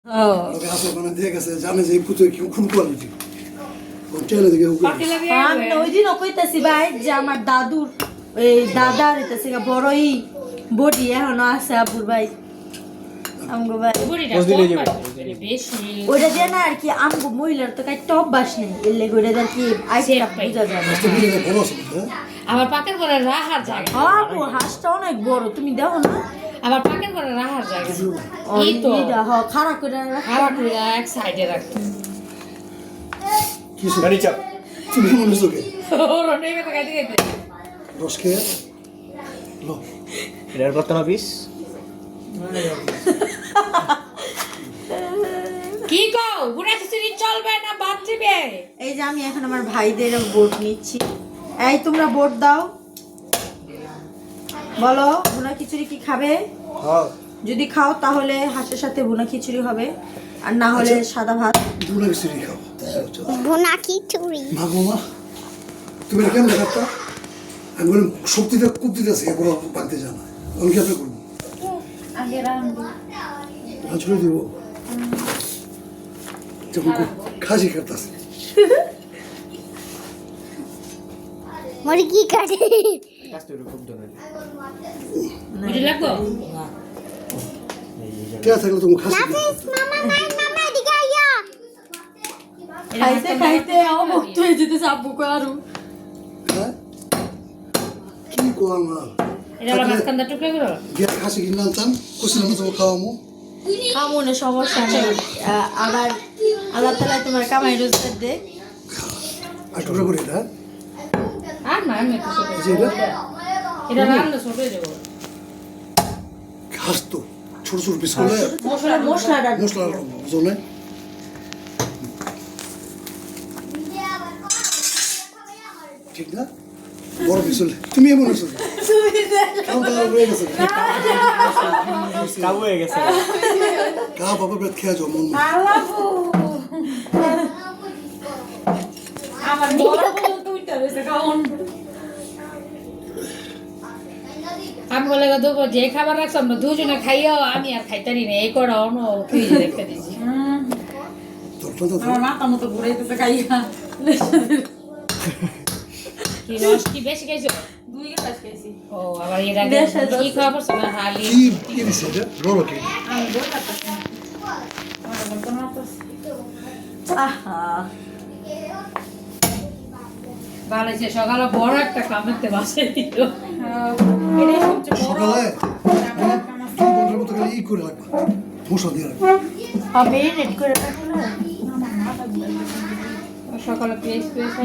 ওকে আসো মানে দেখে গেছে জানে যে এই পুতুল কি খুব কোয়ালিটি ওই টেলে দেখে আমি ওই দিন কইতাছি ভাই যে আমার দাদুর এই দাদার হইতাছে বড়ই বডি এখনো আছে আবুর ভাই আমগো ভাই ওইটা দিয়ে না আর কি আমগো মহিলার তো কাইটা অভ্যাস নেই এর লেগে ওইটা আর কি আইসা বুঝা যায় না। আবার পাকের করে রাহার জায়গা হ্যাঁ ও হাঁসটা অনেক বড় তুমি দেখো না আবার পাকের করে রাহার জায়গা এই তো খারাপ করে খারাপ করে এক সাইডে রাখতে কি গাড়ি চাপ তুমি মনে সুকে ওর নেবে তো গাইতে গাইতে রস খেয়ে লো এর কত না পিস কি কও বুড়া খিচুড়ি চলবে না বাদ দিবে এই যে আমি এখন আমার ভাইদের ভোট নিচ্ছি এই তোমরা ভোট দাও বলো ভুনা খিচুড়ি কি খাবে হ্যাঁ যদি খাও তাহলে হাঁসের সাথে ভুনা খিচুড়ি হবে আর না হলে সাদা ভাত দুলা বিসরি খাও ভুনা খিচুড়ি মাগমা তুমি কেমন দেখাতা আমি বলি শক্তিটা খুব দিতেছে এগুলো পাকতে জানা আমি কেমন করবো আগে রান্না আজকে দিব যখন খাসি খাতাছে মুরগি কাটে কাস্তে খুব ধরে বুঝে লাগবো কে থাকলে তুমি খাসি নাফিস মামা এদিকে আইয়া খাইতে খাইতে অবক্ত হয়ে যেতেছে আব্বু কো আরো হ্যাঁ কি কোয়াল না এটা হলো মাঝখানটা টুকরো করো গিয়ে খাসি কিনে আনতাম কুসিলাম তোমার খাওয়ামো খামোনে সমস্যা নেই আবার আল্লাহ তাআলা তোমার কামাই রোজগার দে আর টুকরা করে এটা আর না আমি তো ছোট যে এটা এটা রান্না ছোট হয়ে যাবো ঘাস তো ছোট ছোট পিস করলে মশলাটা মশলা জলে ঠিক না বড় পিস হলে তুমি এমন আছো খাওয়া দাওয়া হয়ে গেছে কাবু হয়ে গেছে কা বাবা ব্রেড খেয়ে যাও মন আমার বড় পর্যন্ত উঠতে হয়েছে কারণ আমি বলে দেবো যে খাবার রাখছো আমরা দুজনে খাইও আমি আর খাইতারি না এই করা অন্য ফ্রিজে রেখে দিয়েছি আমার মাথা মতো ঘুরাইতেছে খাইয়া কি রস কি বেশি খাইছো দুই গ্লাস খাইছি ও আবার এর আগে কি খাওয়া পড়ছে না হালি কি কি দিছে এটা রোল কি আমি বল করতেছি আমার বলতে না তো আহা ভালো হয়েছে সকালে বড় একটা কামেতে বাসে দিল এটাই সবচেয়ে বড় সকালে কি বলর মতো করে ই করে রাখবা মশলা দিয়ে রাখবা আমি রেডি করে রাখলাম সকালে পেস্ট পেস্ট